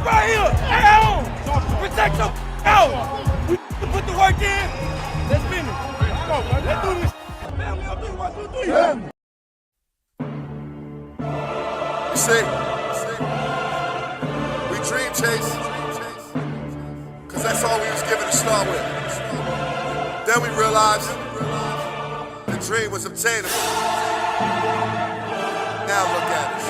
right here. Ow! Protect your out. We put the work in. Let's finish. Come on, man. Let's do this. Family up here. 1, 2, 3. You see, we dream chase, because that's all we was given to start with. Then we realized the dream was obtainable. Now look at us.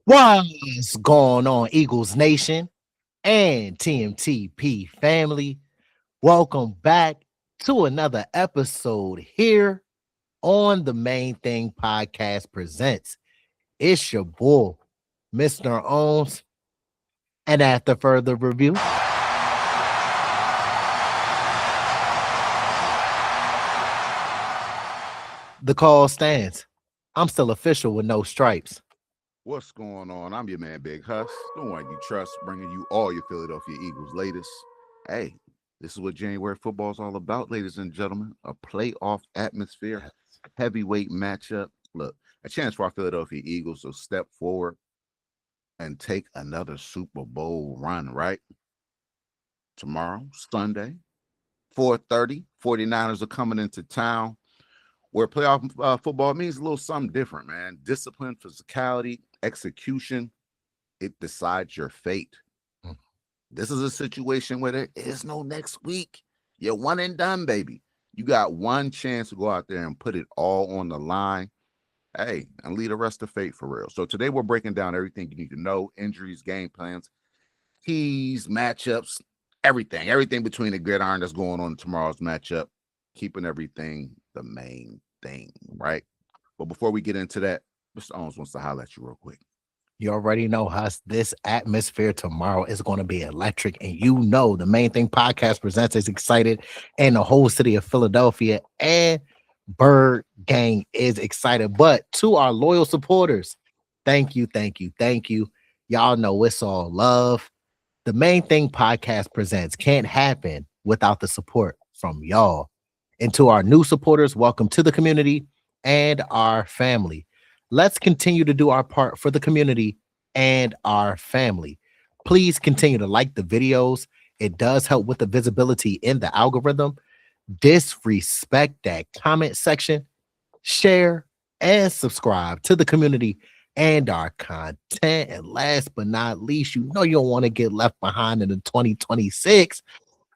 What's going on, Eagles Nation and TMTP family? Welcome back to another episode here on the Main Thing Podcast Presents. It's your boy, Mr. Owens. And after further review, the call stands. I'm still official with no stripes. What's going on? I'm your man, Big Huss, the one you trust, bringing you all your Philadelphia Eagles latest. Hey, this is what January football is all about, ladies and gentlemen. A playoff atmosphere, heavyweight matchup. Look, a chance for our Philadelphia Eagles to step forward and take another Super Bowl run, right? Tomorrow, Sunday, 4:30, 49ers are coming into town. Where playoff football means a little something different, man. Discipline, physicality, execution, it decides your fate. This is a situation where there is no next week. You're one and done, baby. You got one chance to go out there and put it all on the line. Hey, and lead the rest of fate for real. So today we're breaking down everything you need to know, injuries, game plans, keys, matchups, everything between the gridiron that's going on in tomorrow's matchup, keeping everything the main thing, right? But before we get into that, Mr. Owens wants to holler at you real quick. You already know, Huss, this atmosphere tomorrow is going to be electric. And you know, the Main Thing Podcast Presents is excited, and the whole city of Philadelphia and Bird Gang is excited. But to our loyal supporters, thank you. Y'all know it's all love. The Main Thing Podcast Presents can't happen without the support from y'all. And to our new supporters, welcome to the community and our family. Let's continue to do our part for the community and our family. Please continue to like the videos. It does help with the visibility in the algorithm. Disrespect that comment section. Share and subscribe to the community and our content. And last but not least, you know you don't want to get left behind in the 2026.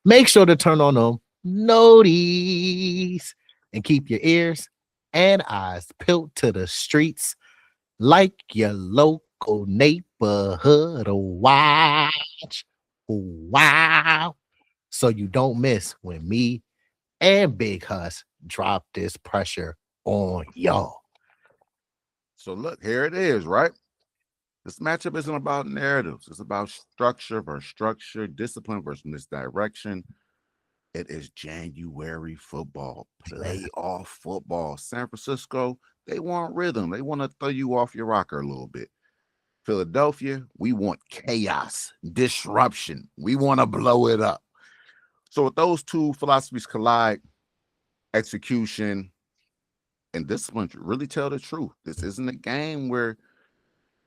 Make sure to turn on them noties and keep your ears and eyes peeled to the streets like your local neighborhood watch. Wow. So you don't miss when me and Big Huss drop this pressure on y'all. So look, here it is, right? This matchup isn't about narratives. It's about structure versus structure, discipline versus misdirection. It is January football, playoff football. San Francisco, they want rhythm. They want to throw you off your rocker a little bit. Philadelphia, we want chaos, disruption. We want to blow it up. So with those two philosophies collide, execution and discipline really tell the truth. This isn't a game where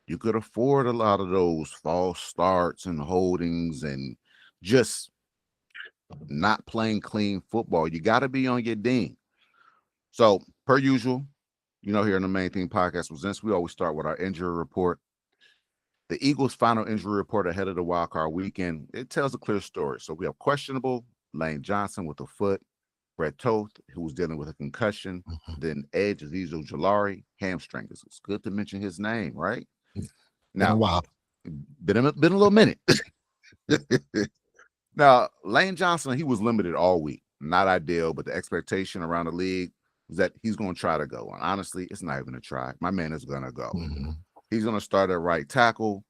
you could afford a lot of those false starts and holdings and just not playing clean football. You got to be on your ding. So, per usual, you know, here in the Main Thing Podcast Presents, we always start with our injury report. The Eagles' final injury report ahead of the wildcard weekend, it tells a clear story. So we have questionable Lane Johnson with a foot, Brett Toth, who was dealing with a concussion, then Edge Azeez Ojulari, hamstring. It's good to mention his name, right? Now, been a little minute. Now, Lane Johnson, he was limited all week. Not ideal, but the expectation around the league is that he's going to try to go. And honestly, it's not even a try. My man is going to go. He's going to start at right tackle.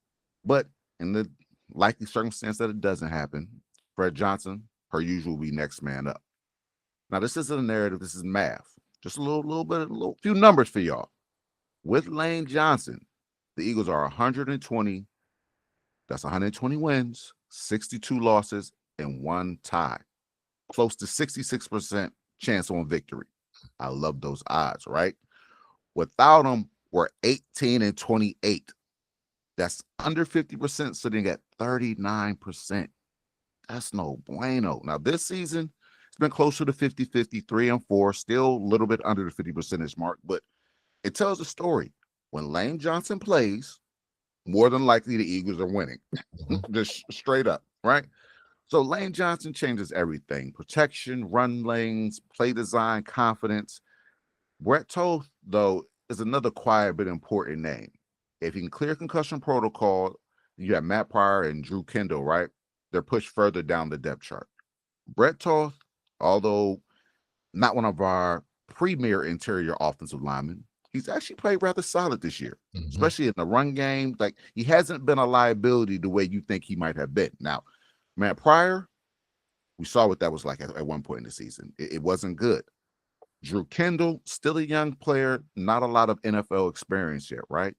But in the likely circumstance that it doesn't happen, Fred Johnson, per usual, will be next man up. Now, this isn't a narrative. This is math. Just a few numbers for y'all. With Lane Johnson, the Eagles are 120. That's 120 wins, 62 losses, and 1 tie. Close to 66% chance on victory. I love those odds, right? Without him, we're 18 and 28. That's under 50%, sitting at 39%. That's no bueno. Now, this season, it's been closer to 50-50, 3-4, still a little bit under the 50% mark, but it tells a story. When Lane Johnson plays, more than likely the Eagles are winning. Just straight up, right? So Lane Johnson changes everything. Protection, run lanes, play design, confidence. Brett Toth, though, is another quiet but important name. If he can clear concussion protocol, you have Matt Pryor and Drew Kendall, right? They're pushed further down the depth chart. Brett Toth, although not one of our premier interior offensive linemen, he's actually played rather solid this year, especially in the run game. Like, he hasn't been a liability the way you think he might have been. Now, Matt Pryor, we saw what that was like at one point in the season. It wasn't good. Drew Kendall, still a young player, not a lot of NFL experience yet, right?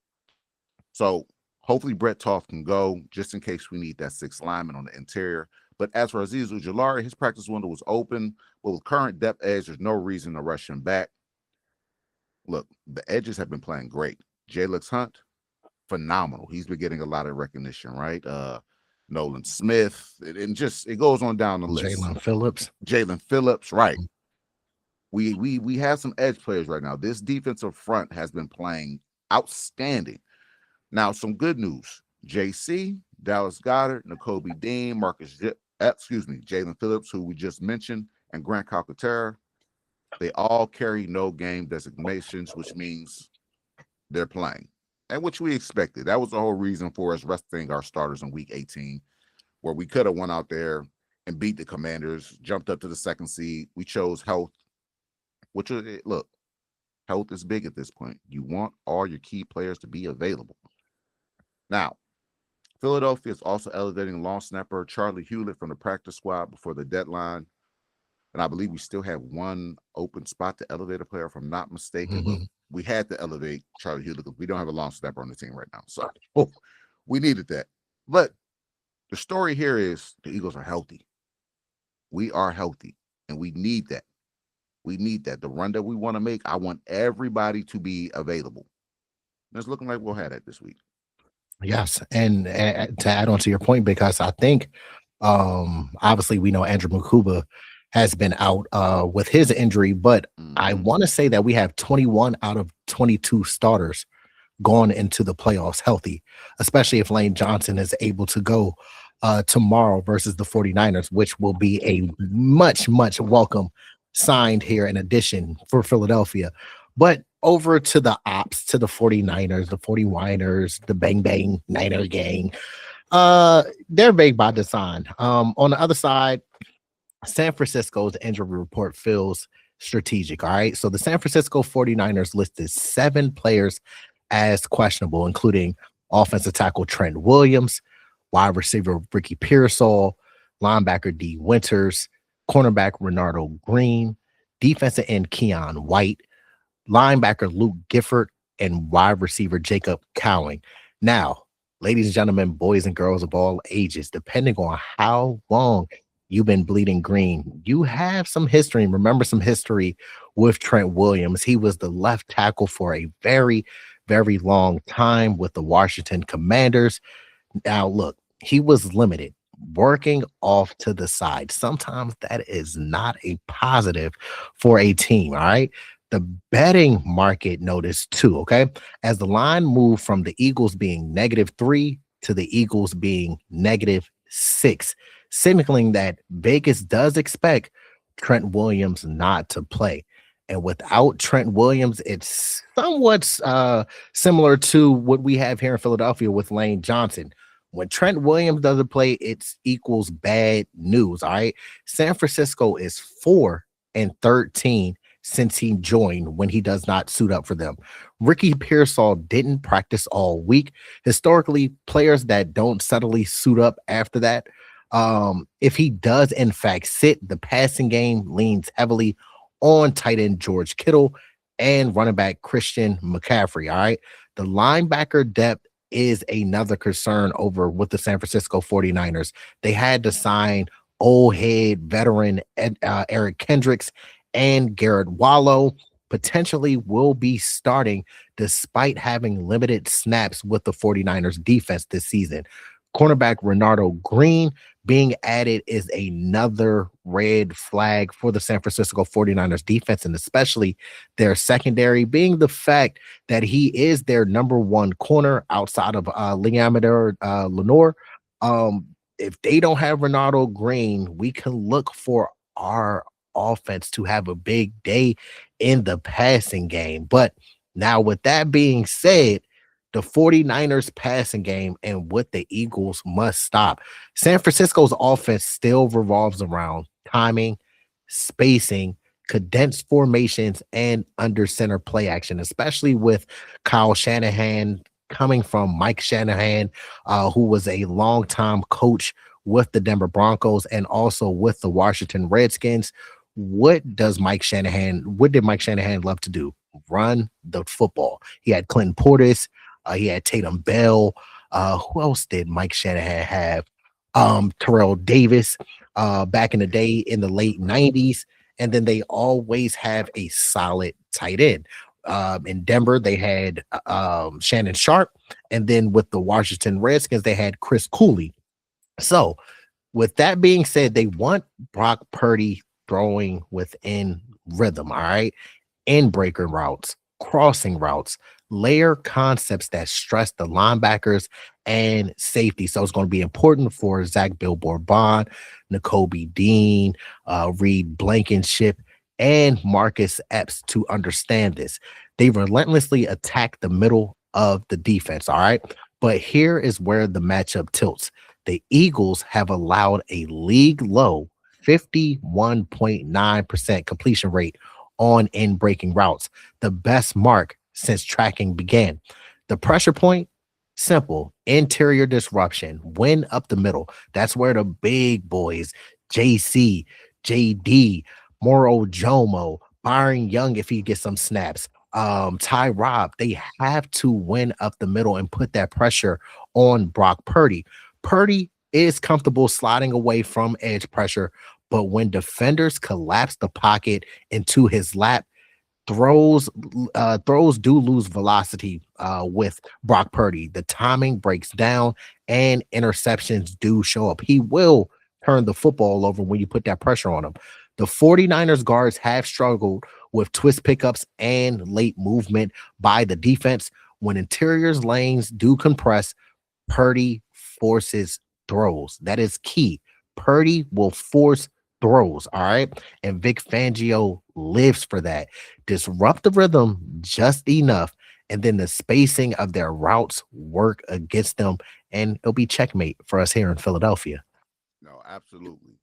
So hopefully Brett Toth can go just in case we need that sixth lineman on the interior. But as for Azeez Ojulari, his practice window was open, but with current depth edge, there's no reason to rush him back. Look, the edges have been playing great. Jalen Hunt, phenomenal. He's been getting a lot of recognition, right? Nolan Smith, and just it goes on down the list. Jalen Phillips, right? We have some edge players right now. This defensive front has been playing outstanding. Now, some good news: JC, Dallas Goedert, Nakobe Dean, Jalen Phillips, who we just mentioned, and Grant Calcaterra, they all carry no game designations, which means they're playing, and which we expected. That was the whole reason for us resting our starters in week 18, where we could have went out there and beat the Commanders, jumped up to the second seed. We chose health, which is, look, health is big at this point. You want all your key players to be available. Now, Philadelphia is also elevating long snapper Charlie Hewlett from the practice squad before the deadline. And I believe we still have one open spot to elevate a player, if I'm not mistaken. But we had to elevate Charlie Hewlett because we don't have a long snapper on the team right now. So we needed that. But the story here is the Eagles are healthy. We are healthy, and we need that. We need that. The run that we want to make, I want everybody to be available. And it's looking like we'll have that this week. Yes, and to add on to your point, because I think obviously we know Andrew Mukuba has been out with his injury, but I want to say that we have 21 out of 22 starters going into the playoffs healthy, especially if Lane Johnson is able to go tomorrow versus the 49ers, which will be a much welcome signed here in addition for Philadelphia. But over to the ops, to the 49ers, the 40-winers, the Bang Bang Niner gang. They're big by design. On the other side, San Francisco's injury report feels strategic. All right. So the San Francisco 49ers listed 7 players as questionable, including offensive tackle Trent Williams, wide receiver Ricky Pearsall, linebacker D. Winters, cornerback Renardo Green, defensive end Keon White, linebacker Luke Gifford, and wide receiver Jacob Cowing. Now, ladies and gentlemen, boys and girls of all ages, depending on how long you've been bleeding green, you have some history. Remember some history with Trent Williams. He was the left tackle for a very long time with the Washington Commanders. Now, look, he was limited, working off to the side. Sometimes that is not a positive for a team, all right? The betting market noticed too, okay? As the line moved from the Eagles being -3 to the Eagles being -6, signaling that Vegas does expect Trent Williams not to play. And without Trent Williams, it's somewhat similar to what we have here in Philadelphia with Lane Johnson. When Trent Williams doesn't play, it equals bad news, all right? San Francisco is 4-13 since he joined when he does not suit up for them. Ricky Pearsall didn't practice all week. Historically, players that don't subtly suit up after that, if he does in fact sit, the passing game leans heavily on tight end George Kittle and running back Christian McCaffrey, all right? The linebacker depth is another concern over with the San Francisco 49ers. They had to sign old head veteran Eric Kendricks and Garrett Wallow. potentially will be starting despite having limited snaps with the 49ers defense this season. Cornerback Renardo Green being added is another red flag for the San Francisco 49ers defense, and especially their secondary, being the fact that he is their number one corner outside of Leamador Lenore. If they don't have Renardo Green, we can look for our offense to have a big day in the passing game. But now, with that being said, the 49ers passing game and what the Eagles must stop. San Francisco's offense still revolves around timing, spacing, condensed formations, and under center play action, especially with Kyle Shanahan coming from Mike Shanahan, who was a longtime coach with the Denver Broncos and also with the Washington Redskins. What did Mike Shanahan love to do? Run the football. He had Clinton Portis. He had Tatum Bell. Who else did Mike Shanahan have? Terrell Davis back in the day in the late 90s. And then they always have a solid tight end. In Denver, they had Shannon Sharp. And then with the Washington Redskins, they had Chris Cooley. So with that being said, they want Brock Purdy throwing within rhythm, all right? In breaker routes, crossing routes, layer concepts that stress the linebackers and safety. So it's going to be important for Zach Billboard Bond, N'Kobe Dean, Reed Blankenship, and Marcus Epps to understand this. They relentlessly attack the middle of the defense, all right? But here is where the matchup tilts. The Eagles have allowed a league low 51.9% completion rate on in breaking routes, the best mark since tracking began. The pressure point, simple, interior disruption, win up the middle. That's where the big boys, JC, JD, Moro Jomo, Byron Young, if he gets some snaps, Ty Robb, they have to win up the middle and put that pressure on Brock Purdy. Purdy is comfortable sliding away from edge pressure, but when defenders collapse the pocket into his lap, throws do lose velocity with Brock Purdy. The timing breaks down and interceptions do show up. He will turn the football over when you put that pressure on him. The 49ers guards have struggled with twist pickups and late movement by the defense. When interiors lanes do compress, Purdy forces throws. That is key. Purdy will force throws, all right? And Vic Fangio lives for that. Disrupt the rhythm just enough, and then the spacing of their routes work against them, and it'll be checkmate for us here in Philadelphia. No, absolutely.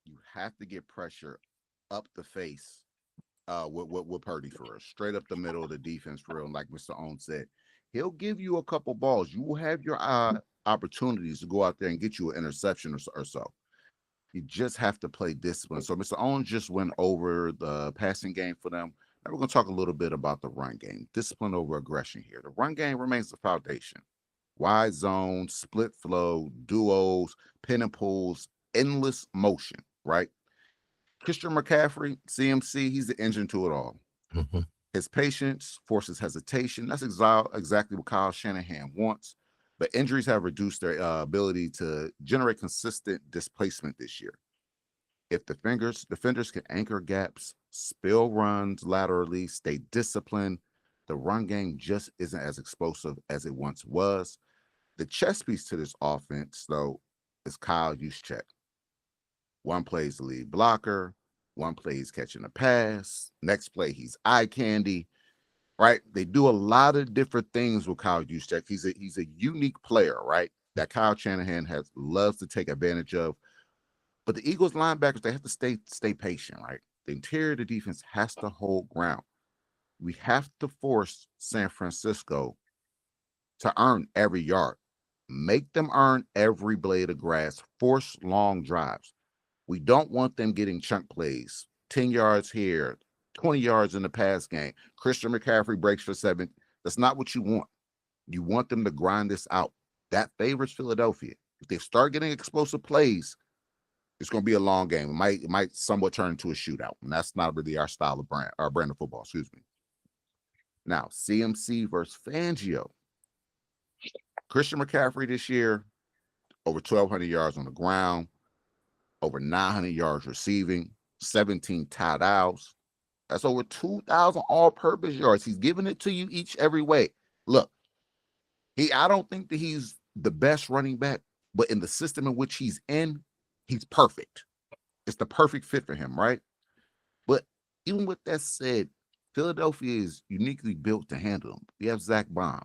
You have to get pressure up the face with Purdy for us, straight up the middle of the defense for real. And like Mr. Owen said, he'll give you a couple balls. You will have your opportunities to go out there and get you an interception or so. You just have to play discipline. So Mr. Owen just went over the passing game for them. Now we're going to talk a little bit about the run game. Discipline over aggression here. The run game remains the foundation. Wide zone, split flow, duos, pin and pulls, endless motion, right? Christian McCaffrey, CMC, he's the engine to it all. Mm-hmm. His patience forces hesitation. That's exactly what Kyle Shanahan wants. But injuries have reduced their ability to generate consistent displacement this year. If defenders can anchor gaps, spill runs laterally, stay disciplined, the run game just isn't as explosive as it once was. The chess piece to this offense, though, is Kyle Juszczyk. One play's the lead blocker, one play he's catching a pass, next play he's eye candy. Right, they do a lot of different things with Kyle Juszczyk. He's a unique player, right? That Kyle Shanahan loves to take advantage of. But the Eagles linebackers, they have to stay patient, right? The interior of the defense has to hold ground. We have to force San Francisco to earn every yard. Make them earn every blade of grass. Force long drives. We don't want them getting chunk plays, 10 yards here, 20 yards in the pass game. Christian McCaffrey breaks for 7. That's not what you want. You want them to grind this out. That favors Philadelphia. If they start getting explosive plays, It's going to be a long game. It might somewhat turn into a shootout, and that's not really our style of brand of football. Excuse me. Now, CMC versus Fangio. Christian McCaffrey this year, over 1,200 yards on the ground, over 900 yards receiving, 17 touchdowns. That's over 2,000 all-purpose yards. He's giving it to you every way. Look, I don't think that he's the best running back, but in the system in which he's in, he's perfect. It's the perfect fit for him, right? But even with that said, Philadelphia is uniquely built to handle him. We have Zach Baum,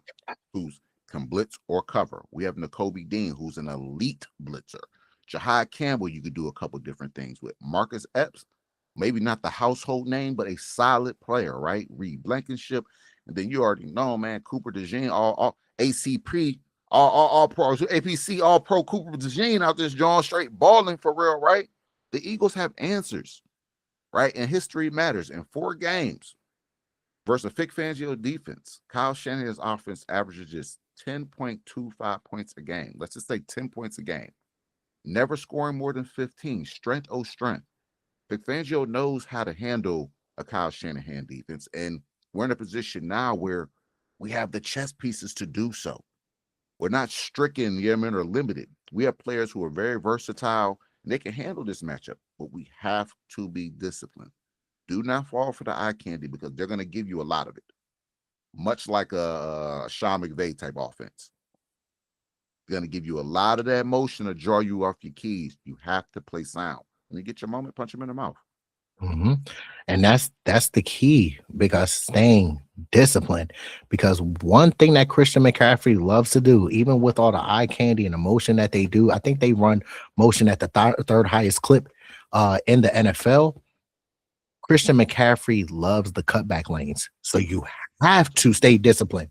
who's can blitz or cover. We have Nakobe Dean, who's an elite blitzer. Jahad Campbell, you could do a couple different things with. Marcus Epps, maybe not the household name, but a solid player, right? Reed Blankenship. And then you already know, man, Cooper DeJean, all ACP, all pro, APC, all pro Cooper DeJean out this John straight balling for real, right? The Eagles have answers, right? And history matters. In 4 games versus a Vic Fangio defense, Kyle Shanahan's offense averages just 10.25 points a game. Let's just say 10 points a game. Never scoring more than 15. Strength, strength. Vic Fangio knows how to handle a Kyle Shanahan defense, and we're in a position now where we have the chess pieces to do so. We're not stricken, or limited. We have players who are very versatile, and they can handle this matchup, but we have to be disciplined. Do not fall for the eye candy because they're going to give you a lot of it, much like a Sean McVay type offense. They're going to give you a lot of that motion to draw you off your keys. You have to play sound. When you get your moment, punch them in the mouth. Mm-hmm. And that's the key, because staying disciplined. Because one thing that Christian McCaffrey loves to do, even with all the eye candy and the motion that they do, I think they run motion at the third highest clip in the NFL. Christian McCaffrey loves the cutback lanes. So you have to stay disciplined.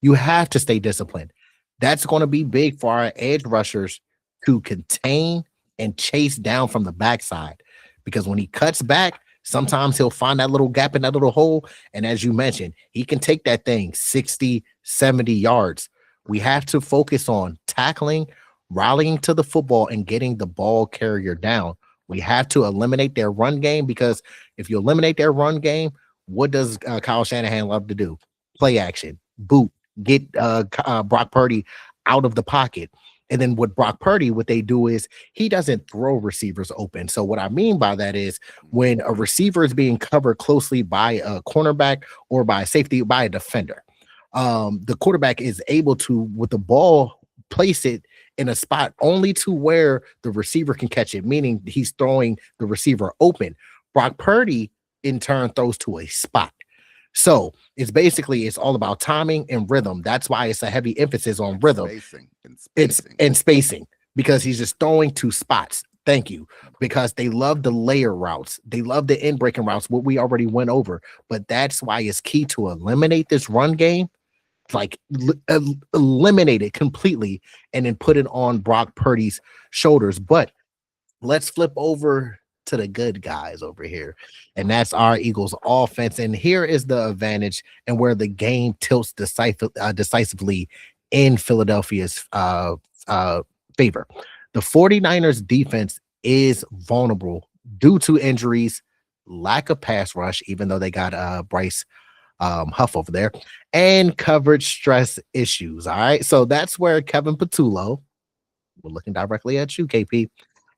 You have to stay disciplined. That's going to be big for our edge rushers to contain and chase down from the backside. Because when he cuts back, sometimes he'll find that little gap in that little hole. And as you mentioned, he can take that thing 60, 70 yards. We have to focus on tackling, rallying to the football, and getting the ball carrier down. We have to eliminate their run game, because if you eliminate their run game, what does Kyle Shanahan love to do? Play action, boot, get Brock Purdy out of the pocket. And then what they do is he doesn't throw receivers open. So what I mean by that is when a receiver is being covered closely by a cornerback or by a safety, by a defender, the quarterback is able to, with the ball, place it in a spot only to where the receiver can catch it, meaning he's throwing the receiver open. Brock Purdy, in turn, throws to a spot. So it's all about timing and rhythm. That's why it's a heavy emphasis on rhythm. Spacing, because he's just throwing to spots. Thank you. Because they love the layer routes. They love the in breaking routes, what we already went over. But that's why it's key to eliminate this run game, like eliminate it completely, and then put it on Brock Purdy's shoulders. But let's flip over to the good guys over here, and that's our Eagles offense. And here is the advantage and where the game tilts decisively in Philadelphia's favor. The 49ers defense is vulnerable due to injuries, lack of pass rush, even though they got Bryce Huff over there, and coverage stress issues. All right, so that's where Kevin Patullo, we're looking directly at you, KP,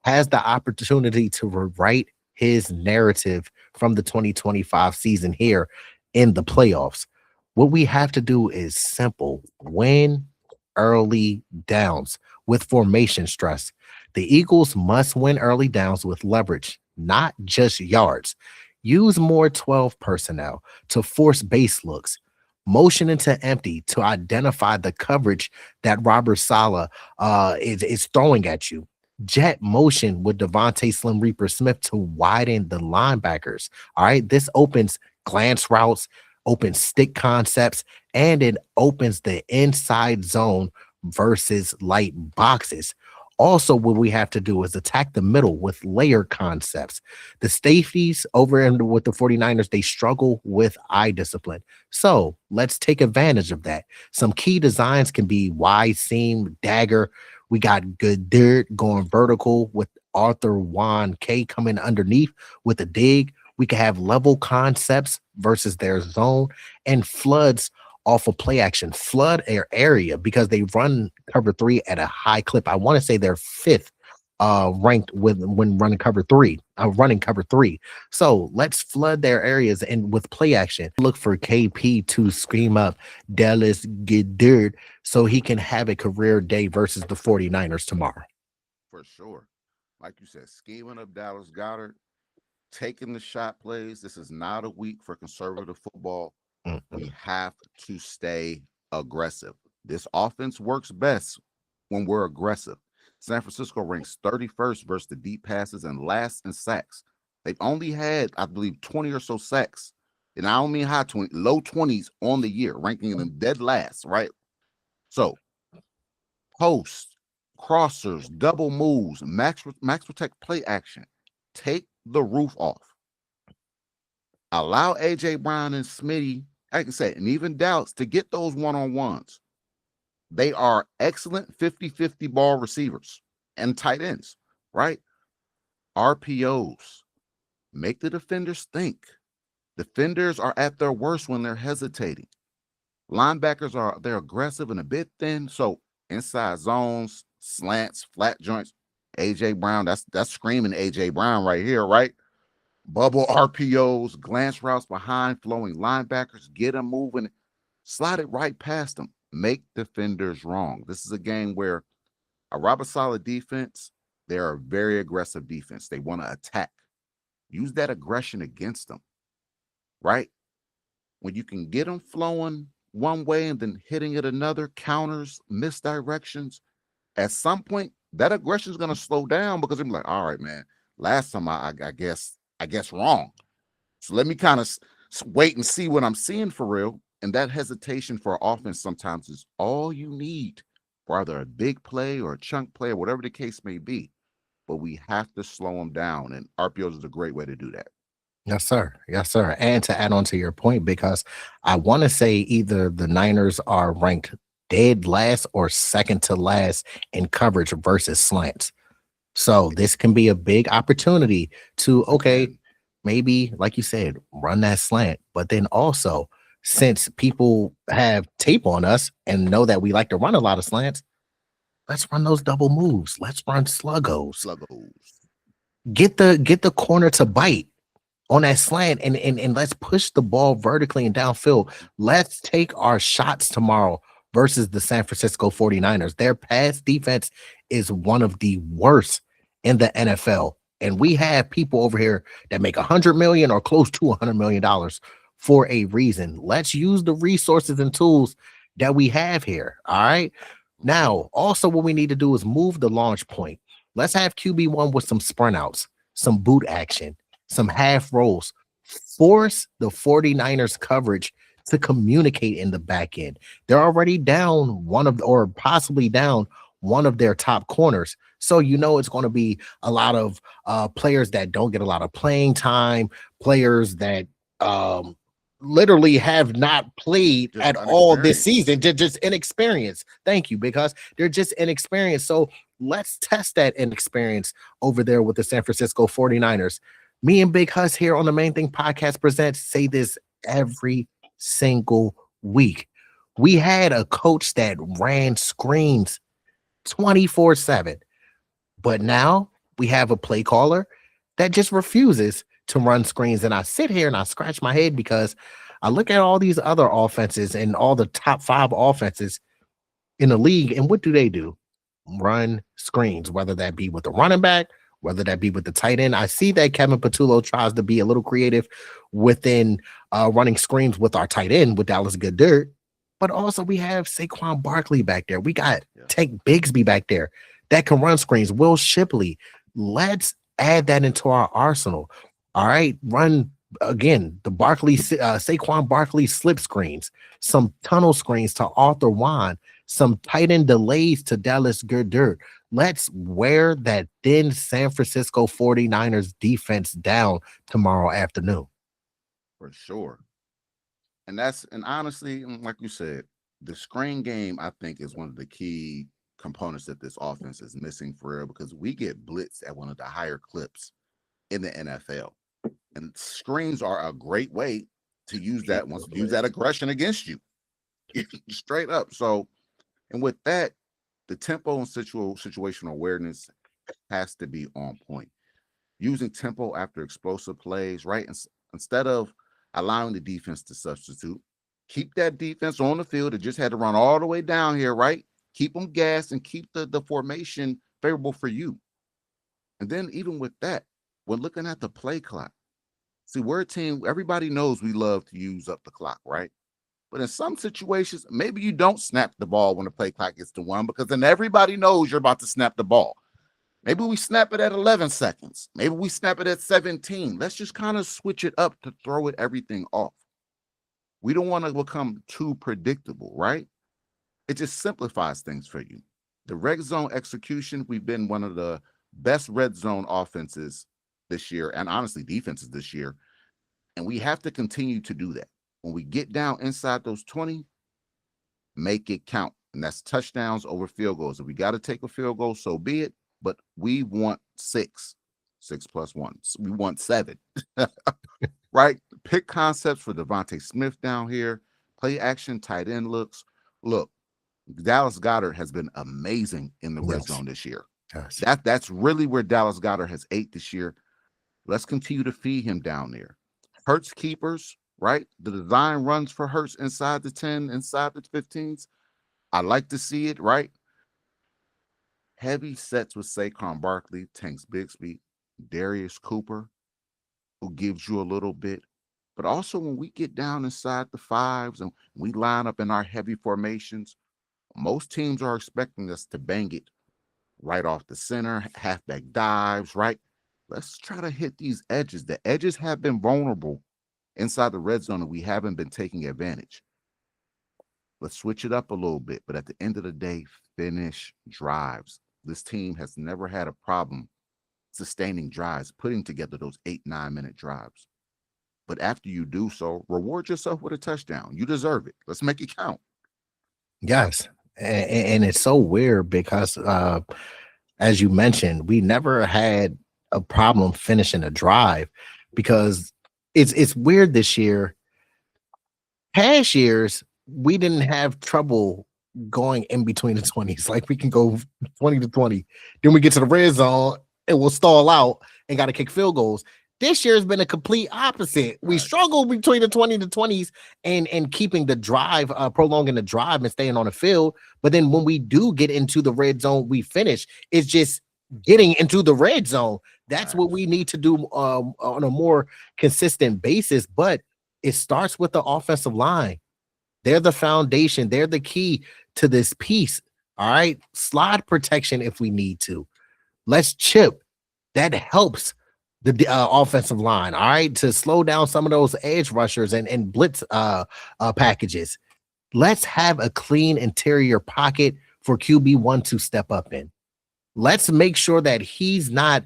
has the opportunity to rewrite his narrative from the 2025 season here in the playoffs. What we have to do is simple: win early downs with formation stress. The Eagles must win early downs with leverage, not just yards. Use more 12 personnel to force base looks. Motion into empty to identify the coverage that Robert Saleh is throwing at you. Jet motion with DeVonta Slim Reaper Smith to widen the linebackers. All right, this opens glance routes, opens stick concepts, and it opens the inside zone versus light boxes. Also, what we have to do is attack the middle with layer concepts. The safeties over with the 49ers, they struggle with eye discipline. So let's take advantage of that. Some key designs can be wide seam, dagger. We got Goedert going vertical with Arthur Juan K coming underneath with a dig. We can have level concepts versus their zone and floods off of play action, flood their area because they run cover 3 at a high clip. I want to say they're 5th ranked when running cover 3, running cover 3. So let's flood their areas and with play action. Look for KP to scream up Dallas Goedert so he can have a career day versus the 49ers tomorrow. For sure. Like you said, scheming up Dallas Goedert, taking the shot plays. This is not a week for conservative football. We have to stay aggressive. This offense works best when we're aggressive. San Francisco ranks 31st versus the deep passes and last in sacks. They've only had, I believe, 20 or so sacks. And I don't mean high 20, low 20s on the year, ranking them dead last, right? So, post, crossers, double moves, max protect play action. Take the roof off. Allow A.J. Brown and Smitty, like I said, and even Dallas to get those one-on-ones. They are excellent 50-50 ball receivers and tight ends, right? RPOs. Make the defenders think. Defenders are at their worst when they're hesitating. Linebackers they're aggressive and a bit thin. So inside zones, slants, flat joints. A.J. Brown, that's screaming A.J. Brown right here, right? Bubble RPOs, glance routes behind flowing linebackers, get them moving, slide it right past them. Make defenders wrong. This is a game where a Robert Saleh defense, they're a very aggressive defense. They want to attack. Use that aggression against them, right? When you can get them flowing one way and then hitting it another, counters, misdirections, at some point, that aggression is going to slow down because they're like, all right, man, last time I guess wrong. So let me kind of wait and see what I'm seeing for real. And that hesitation for offense sometimes is all you need for either a big play or a chunk play or whatever the case may be. But we have to slow them down. And RPOs is a great way to do that. Yes, sir. Yes, sir. And to add on to your point, because I want to say either the Niners are ranked dead last or second to last in coverage versus slants. So this can be a big opportunity to, okay, maybe, like you said, run that slant. But then also, since people have tape on us and know that we like to run a lot of slants, let's run those double moves. Let's run sluggos. Get the corner to bite on that slant and let's push the ball vertically and downfield. Let's take our shots tomorrow versus the San Francisco 49ers. Their pass defense is one of the worst in the NFL. And we have people over here that make $100 million or close to $100 million for a reason. Let's use the resources and tools that we have here. All right. Now, also what we need to do is move the launch point. Let's have QB1 with some sprint outs, some boot action, some half rolls. Force the 49ers coverage to communicate in the back end. They're already down possibly down one of their top corners. So it's going to be a lot of players that don't get a lot of playing time, players that literally have not played just at all this season, just inexperienced. Thank you, because they're just inexperienced. So let's test that inexperience over there with the San Francisco 49ers. Me and Big Huss here on the Main Thing Podcast Presents say this every single week. We had a coach that ran screens 24/7, but now we have a play caller that just refuses to run screens. And I sit here and I scratch my head because I look at all these other offenses and all the top 5 offenses in the league, and what do? Run screens, whether that be with the running back, whether that be with the tight end. I see that Kevin Patullo tries to be a little creative within running screens with our tight end with Dallas Goedert, but also we have Saquon Barkley back there. We got Tank Bigsby back there that can run screens. Will Shipley. Let's add that into our arsenal. All right, run again the Saquon Barkley slip screens, some tunnel screens to Arthur Juan, some tight end delays to Dallas Goedert. Let's wear that thin San Francisco 49ers defense down tomorrow afternoon. For sure. And honestly, like you said, the screen game, I think, is one of the key components that this offense is missing for real, because we get blitzed at one of the higher clips in the NFL. And screens are a great way to use that aggression against you. Straight up. So, and with that, the tempo and situational awareness has to be on point. Using tempo after explosive plays, right? Instead of allowing the defense to substitute, keep that defense on the field. It just had to run all the way down here, right? Keep them gassed and keep the formation favorable for you. And then even with that, when looking at the play clock, see, we're a team, everybody knows we love to use up the clock, right? But in some situations, maybe you don't snap the ball when the play clock gets to 1, because then everybody knows you're about to snap the ball. Maybe we snap it at 11 seconds. Maybe we snap it at 17. Let's just kind of switch it up to throw everything off. We don't want to become too predictable, right? It just simplifies things for you. The red zone execution, we've been one of the best red zone offenses this year, and honestly defenses this year. And we have to continue to do that. When we get down inside those 20, make it count. And that's touchdowns over field goals. If we got to take a field goal, so be it. But we want 6 plus 1. We want 7. Right? Pick concepts for DeVonta Smith down here. Play action, tight end looks. Look, Dallas Goedert has been amazing in the red zone this year. Yes. That's really where Dallas Goedert has ate this year. Let's continue to feed him down there. Hurts keepers, right? The design runs for Hurts inside the 10, inside the 15s. I like to see it, right? Heavy sets with Saquon Barkley, Tanks Bigsby, Darius Cooper, who gives you a little bit. But also when we get down inside the 5s and we line up in our heavy formations, most teams are expecting us to bang it right off the center, halfback dives, right? Let's try to hit these edges. The edges have been vulnerable inside the red zone, and we haven't been taking advantage. Let's switch it up a little bit. But at the end of the day, finish drives. This team has never had a problem sustaining drives, putting together those 8-9 minute drives. But after you do so, reward yourself with a touchdown. You deserve it. Let's make it count. Yes. And it's so weird because, as you mentioned, we never had a problem finishing a drive, because it's weird this year. Past years, we didn't have trouble going in between the 20s. Like, we can go 20 to 20. Then we get to the red zone and we'll stall out and got to kick field goals. This year has been a complete opposite. We struggle between the 20 to 20s and keeping the drive, prolonging the drive and staying on the field. But then when we do get into the red zone, we finish. It's just getting into the red zone. That's what we need to do on a more consistent basis. But it starts with the offensive line. They're the foundation. They're the key to this piece. All right. Slide protection if we need to. Let's chip. That helps the offensive line, all right, to slow down some of those edge rushers and blitz packages. Let's have a clean interior pocket for QB1 to step up in. Let's make sure that he's not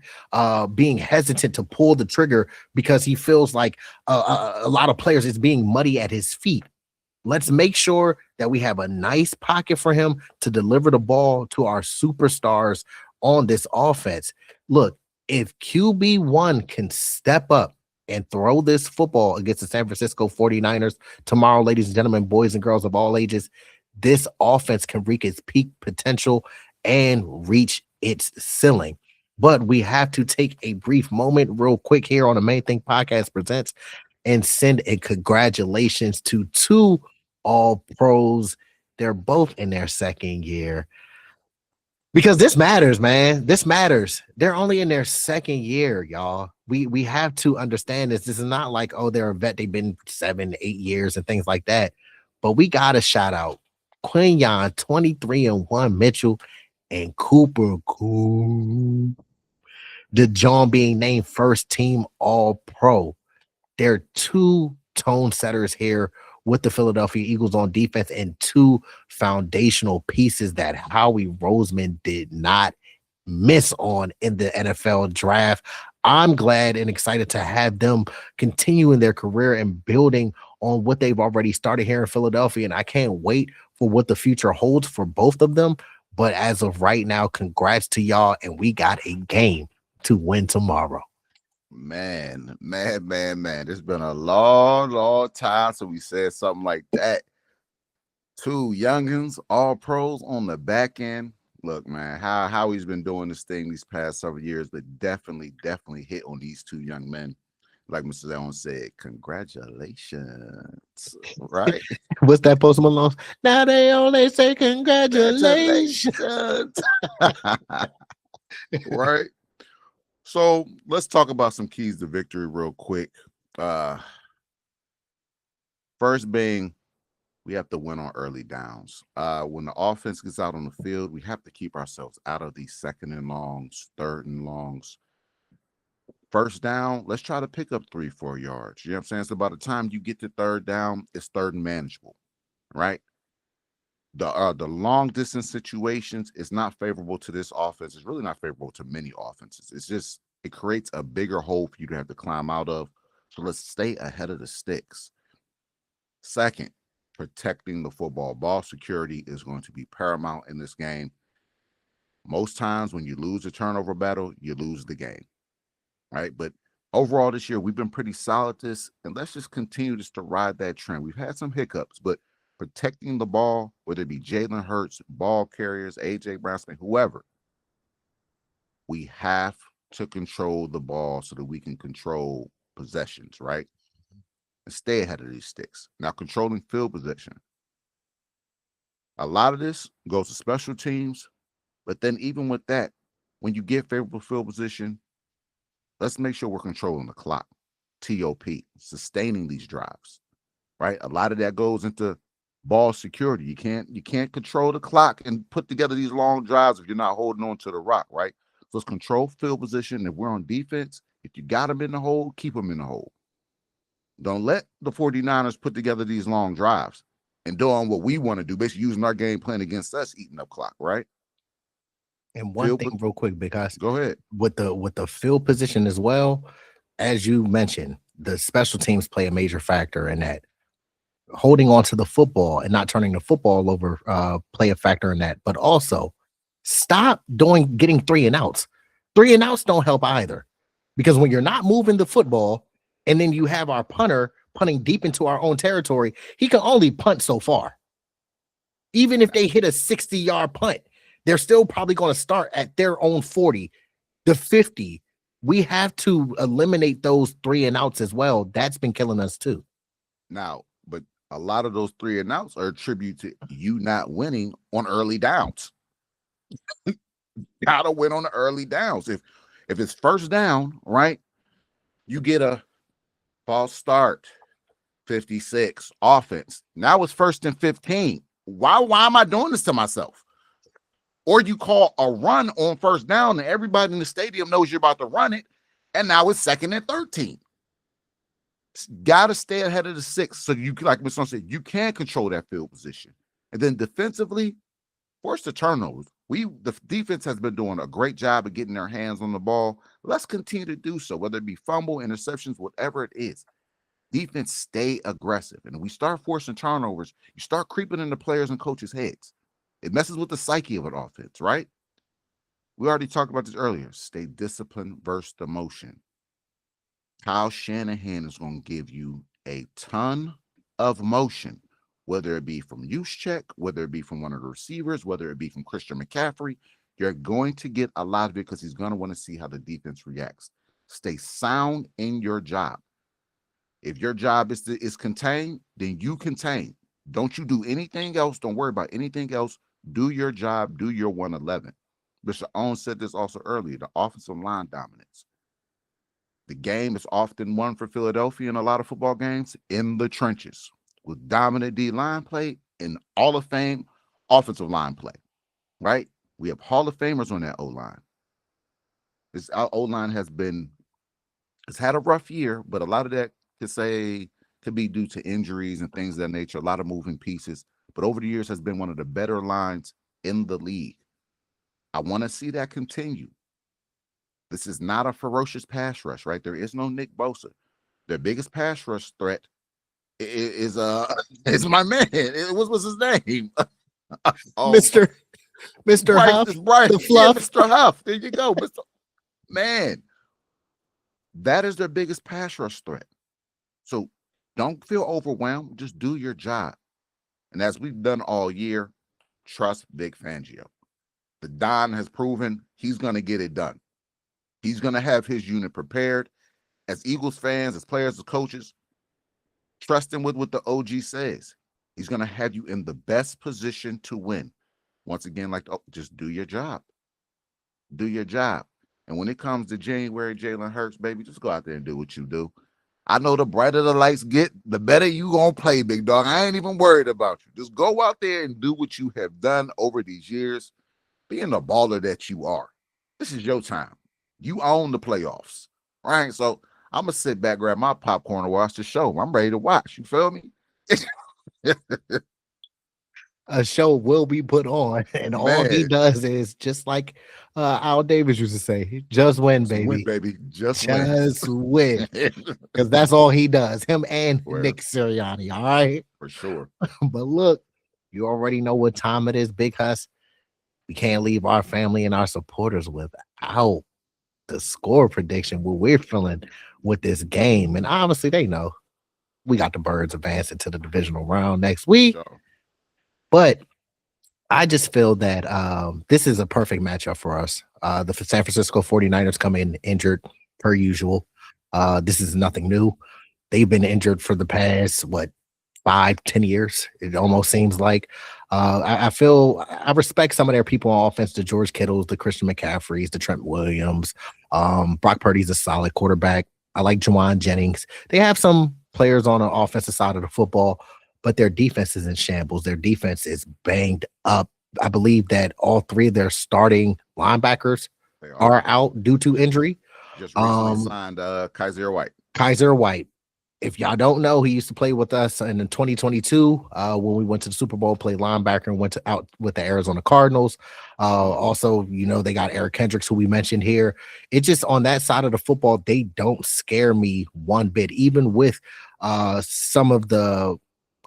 being hesitant to pull the trigger because he feels like a lot of players is being muddy at his feet. Let's make sure that we have a nice pocket for him to deliver the ball to our superstars on this offense. Look, if QB1 can step up and throw this football against the San Francisco 49ers tomorrow, ladies and gentlemen, boys and girls of all ages, this offense can reach its peak potential and reach its ceiling. But we have to take a brief moment real quick here on the Main Thing Podcast Presents and send a congratulations to 2 All-Pros. They're both in their second year. Because this matters, man. This matters. They're only in their second year, y'all. We have to understand this. This is not like, oh, they're a vet. They've been 7, 8 years and things like that. But we got to shout out Quinyon, 23-1 Mitchell, and Cooper Cool. The John being named first team All-Pro. They're 2 tone setters here with the Philadelphia Eagles on defense and 2 foundational pieces that Howie Roseman did not miss on in the NFL draft. I'm glad and excited to have them continuing their career and building on what they've already started here in Philadelphia. And I can't wait for what the future holds for both of them. But as of right now, congrats to y'all, and we got a game to win tomorrow. Man. It's been a long time since we said something like that. Two youngins, all pros on the back end. Look, man, how he's been doing this thing these past several years, but definitely hit on these two young men. Like Mr. Allen said, congratulations. Right? What's that Post Malone? Now they only say congratulations. Right. So let's talk about some keys to victory real quick. First being, we have to win on early downs. When the offense gets out on the field, we have to keep ourselves out of these second and longs, third and longs. First down, let's try to pick up 3-4 yards. You know what I'm saying? So by the time you get to third down, it's third and manageable, right? The long distance situations is not favorable to this offense. It's really not favorable to many offenses. It's just, it creates a bigger hole for you to have to climb out of. So let's stay ahead of the sticks. Second, protecting the football. Ball security is going to be paramount in this game. Most times when you lose a turnover battle, you lose the game, right? But overall this year, we've been pretty solid this, and let's just continue just to ride that trend. We've had some hiccups, but protecting the ball, whether it be Jalen Hurts, ball carriers, A.J. Brown, whoever, we have to control the ball so that we can control possessions, right? And stay ahead of these sticks. Now, controlling field position. A lot of this goes to special teams, but then even with that, when you get favorable field position, let's make sure we're controlling the clock, TOP, sustaining these drives, right? A lot of that goes into ball security. You can't control the clock and put together these long drives if you're not holding on to the rock, right? So let's control field position. If we're on defense, if you got them in the hole, keep them in the hole. Don't let the 49ers put together these long drives and doing what we want to do, basically using our game plan against us, eating up clock, right? And one thing real quick, because go ahead. With the field position as well, as you mentioned, the special teams play a major factor in that. Holding on to the football and not turning the football over play a factor in that. But also, stop getting 3 and outs. 3 and outs don't help either, because when you're not moving the football and then you have our punter punting deep into our own territory, he can only punt so far. Even if they hit a 60-yard punt, they're still probably going to start at their own 40, the 50. We have to eliminate those 3 and outs as well. That's been killing us too. Now, but a lot of those 3 and outs are attributed to you not winning on early downs. Gotta win on the early downs. If it's first down, right, you get a false start, 56 offense. Now it's 1st and 15. Why am I doing this to myself? Or you call a run on first down and everybody in the stadium knows you're about to run it, and now it's 2nd and 13. Got to stay ahead of the 6 so you can, like Mr. said, you can control that field position. And then defensively, force the turnovers. The defense has been doing a great job of getting their hands on the ball. Let's continue to do so, whether it be fumble, interceptions, whatever it is. Defense, stay aggressive. And we start forcing turnovers, you start creeping into players and coaches' heads. It messes with the psyche of an offense, right? We already talked about this earlier. Stay disciplined versus emotion. Kyle Shanahan is going to give you a ton of motion, whether it be from Juszczyk, whether it be from one of the receivers, whether it be from Christian McCaffrey. You're going to get a lot of it because he's going to want to see how the defense reacts. Stay sound in your job. If your job is contained, then you contain. Don't you do anything else. Don't worry about anything else. Do your job. Do your 111. Mr. Owen said this also earlier, the offensive line dominance. The game is often won for Philadelphia in a lot of football games in the trenches with dominant D-line play and Hall of Fame offensive line play, right? We have Hall of Famers on that O-line. This O-line it's had a rough year, but a lot of that could be due to injuries and things of that nature, a lot of moving pieces. But over the years has been one of the better lines in the league. I want to see that continue. This is not a ferocious pass rush, right? There is no Nick Bosa. Their biggest pass rush threat is my man. What's his name? Mr. Mr. Bryce Huff, is Bryce. the Yeah, fluff. Mr. Huff. There you go, Mr. Man. That is their biggest pass rush threat. So don't feel overwhelmed. Just do your job. And as we've done all year, trust Vic Fangio. The Don has proven he's going to get it done. He's going to have his unit prepared. As Eagles fans, as players, as coaches, trust him with what the OG says. He's going to have you in the best position to win. Once again, just do your job. Do your job. And when it comes to January, Jalen Hurts, baby, just go out there and do what you do. I know the brighter the lights get, the better you gonna play, big dog. I ain't even worried about you. Just go out there and do what you have done over these years, being the baller that you are. This is your time. You own the playoffs, right? So I'm gonna sit back, grab my popcorn, and watch the show. I'm ready to watch. You feel me? A show will be put on, and all he does is just like Al Davis used to say, just win, baby. Win, baby. Just win. Because that's all he does. Him and Nick Sirianni, all right? For sure. But look, you already know what time it is, Big Huss. We can't leave our family and our supporters without the score prediction, what we're feeling with this game. And obviously, they know we got the Birds advancing to the divisional round next week. But I just feel that this is a perfect matchup for us. The San Francisco 49ers come in injured per usual. This is nothing new. They've been injured for the past, 5-10 years. It almost seems like. I respect some of their people on offense, the George Kittles, the Christian McCaffreys, the Trent Williams. Brock Purdy's a solid quarterback. I like Juwan Jennings. They have some players on the offensive side of the football, but their defense is in shambles. Their defense is banged up. I believe that all three of their starting linebackers are out due to injury. Just recently signed Kaiser White. Kaiser White. If y'all don't know, he used to play with us in 2022 when we went to the Super Bowl, played linebacker, and went out with the Arizona Cardinals. Also, they got Eric Kendricks, who we mentioned here. It's just on that side of the football, they don't scare me one bit, even with some of the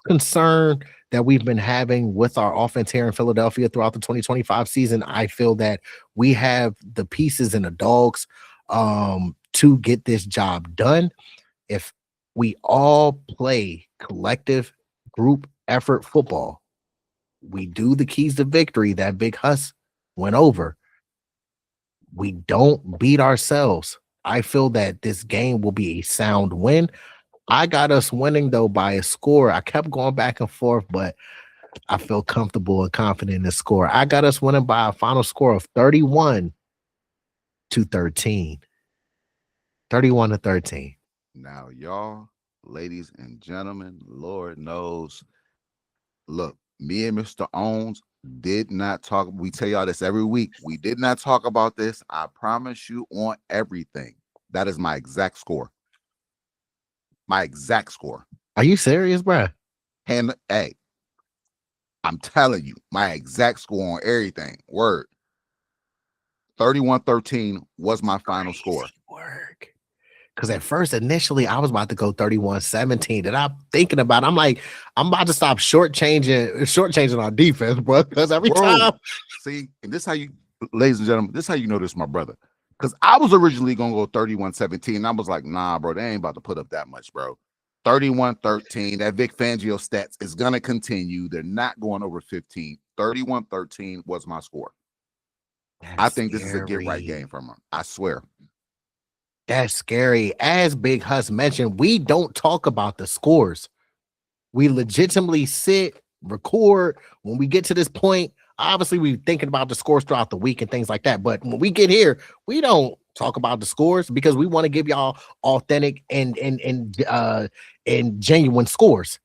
concern that we've been having with our offense here in Philadelphia throughout the 2025 season. I feel that we have the pieces and the dogs to get this job done. If we all play collective group effort football, we do the keys to victory that Big Huss went over. We don't beat ourselves. I feel that this game will be a sound win. I got us winning, though, by a score. I kept going back and forth, but I feel comfortable and confident in the score. I got us winning by a final score of 31-13. 31-13. Now, y'all, ladies and gentlemen, Lord knows, look, me and Mr. Owens did not talk. We tell y'all this every week. We did not talk about this. I promise you on everything. That is my exact score. My exact score. Are you serious, bro? And hey, I'm telling you, my exact score on everything. Word. 31-13 was my final score. Work. Because at first, initially, I was about to go 31-17. And I'm thinking about it. I'm like, I'm about to stop shortchanging our defense, bro. Because every time. See, and this how you, ladies and gentlemen, this how you know this is my brother. Because I was originally going to go 31-17. And I was like, nah, bro, they ain't about to put up that much, bro. 31-13. That Vic Fangio stats is going to continue. They're not going over 15. 31-13 was my score. I think this is a get-right game from them. I swear. That's scary. As Big Huss mentioned, we don't talk about the scores. We legitimately sit, record. When we get to this point, obviously we're thinking about the scores throughout the week and things like that. But when we get here, we don't talk about the scores because we want to give y'all authentic and genuine scores.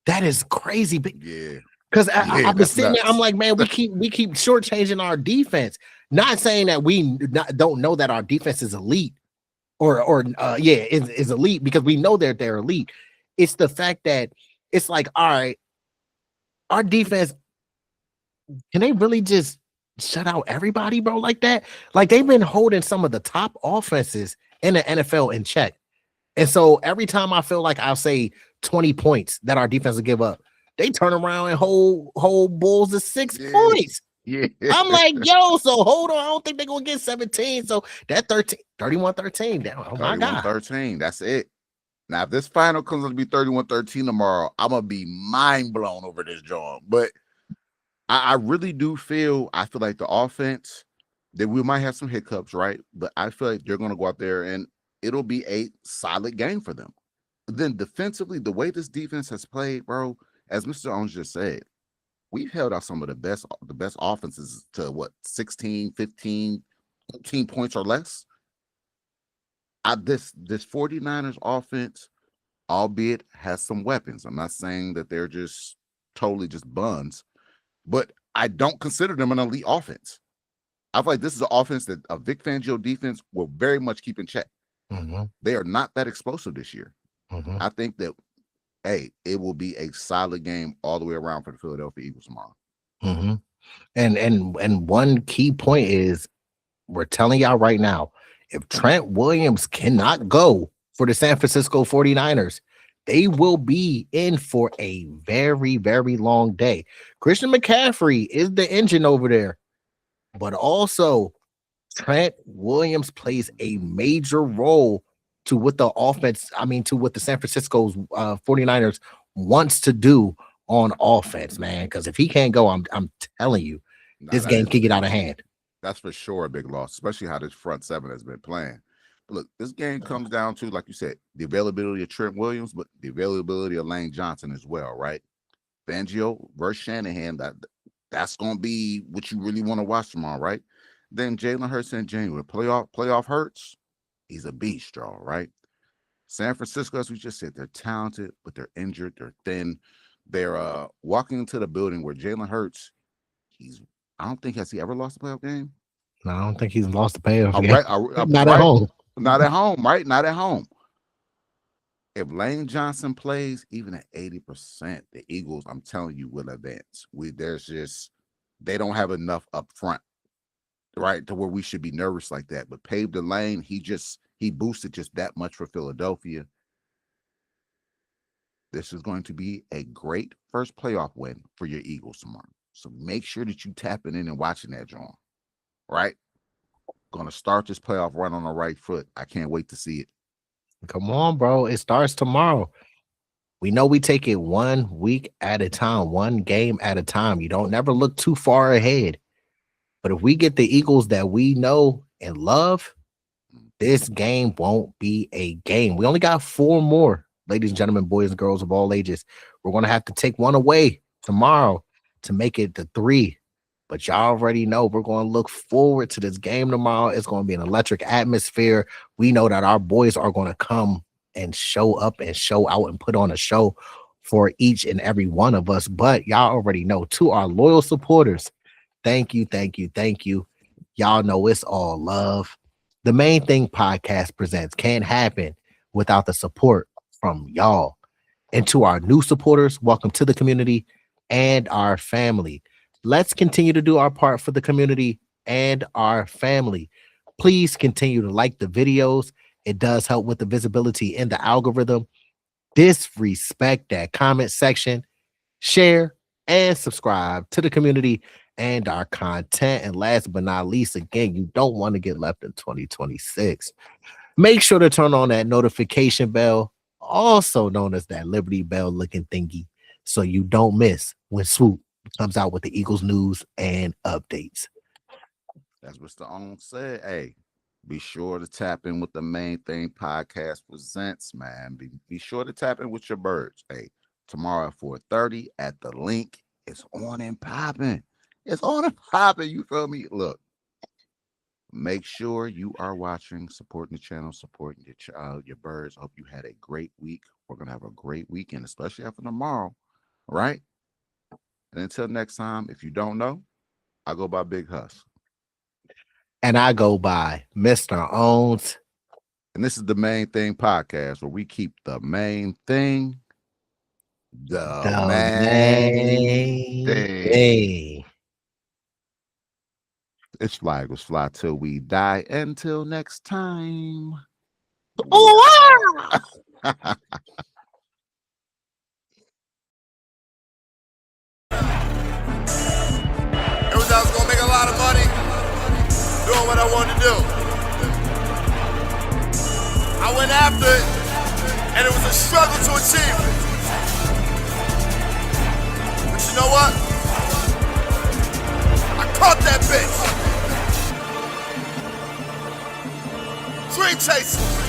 That is crazy. Yeah. Because I've been sitting there, I'm like, man, we keep shortchanging our defense. Not saying that we don't know that our defense is elite, is elite because we know they're elite. It's the fact that it's like, all right, our defense, can they really just shut out everybody, bro, like that? Like they've been holding some of the top offenses in the NFL in check. And so every time I feel like I'll say 20 points that our defense will give up, they turn around and hold Bulls to 6 points. Yeah. I'm like, yo, so hold on. I don't think they're going to get 17. So that 31-13. Oh, my God. 31-13. That's it. Now, if this final comes to be 31-13 tomorrow, I'm going to be mind blown over this joint. But I really do feel like the offense, that we might have some hiccups, right? But I feel like they're going to go out there and it'll be a solid game for them. Then defensively, the way this defense has played, bro, as Mr. Owens just said, we've held out some of the best offenses to 16, 15, 18 points or less. This 49ers offense, albeit has some weapons. I'm not saying that they're just totally just buns, but I don't consider them an elite offense. I feel like this is an offense that a Vic Fangio defense will very much keep in check. Mm-hmm. They are not that explosive this year. Mm-hmm. I think that, hey, it will be a solid game all the way around for the Philadelphia Eagles tomorrow. Mm-hmm. And one key point is, we're telling y'all right now, if Trent Williams cannot go for the San Francisco 49ers, they will be in for a very, very long day. Christian McCaffrey is the engine over there, but also Trent Williams plays a major role to what the offense, to what the San Francisco's 49ers wants to do on offense, man. Because if he can't go, I'm telling you, this game can get out of hand. That's for sure a big loss, especially how this front seven has been playing. But look, this game comes down to, like you said, the availability of Trent Williams, but the availability of Lane Johnson as well, right? Fangio versus Shanahan, that's going to be what you really want to watch tomorrow, right? Then Jalen Hurts in January. Playoff Hurts, he's a beast, y'all, right? San Francisco, as we just said, they're talented, but they're injured, they're thin. They're walking into the building where Jalen Hurts, I don't think, has he ever lost a playoff game? No, I don't think he's lost a playoff game. Not at home. Not at home, right? Not at home. If Lane Johnson plays even at 80%, the Eagles, I'm telling you, will advance. They don't have enough up front, right, to where we should be nervous like that. But paved the lane, he boosted just that much for Philadelphia. This is going to be a great first playoff win for your Eagles tomorrow. So make sure that you tapping in and watching that, John. Right? Going to start this playoff run on the right foot. I can't wait to see it. Come on, bro. It starts tomorrow. We know we take it 1 week at a time, one game at a time. You don't never look too far ahead. But if we get the Eagles that we know and love, this game won't be a game. We only got 4 more, ladies and gentlemen, boys and girls of all ages. We're going to have to take one away tomorrow to make it to 3. But y'all already know we're going to look forward to this game tomorrow. It's going to be an electric atmosphere. We know that our boys are going to come and show up and show out and put on a show for each and every one of us. But y'all already know, to our loyal supporters, thank you, thank you, thank you. Y'all know it's all love. The Main Thing Podcast Presents can't happen without the support from y'all. And to our new supporters, welcome to the community and our family. Let's continue to do our part for the community and our family. Please continue to like the videos. It does help with the visibility in the algorithm. Disrespect that comment section. Share and subscribe to the community and our content. And last but not least, again, you don't want to get left in 2026. Make sure to turn on that notification bell, also known as that Liberty Bell looking thingy, so you don't miss when Swoop comes out with the Eagles news and updates. As Mr. Owens said, hey, be sure to tap in with the Main Thing Podcast Presents, man. Be sure to tap in with your birds. Hey, tomorrow at 4:30 at the link. It's on and popping. It's on and popping. You feel me? Look, make sure you are watching, supporting the channel, supporting your child, your birds. I hope you had a great week. We're going to have a great weekend, especially after tomorrow, right? And until next time, if you don't know, I go by Big Huss. And I go by Mr. Owens. And this is the Main Thing Podcast, where we keep the main thing the main thing. This flag was fly till we die. Until next time. Oh, wow. It was doing what I wanted to do. I went after it, and it was a struggle to achieve it. But you know what? I caught that bitch. Dream chasing.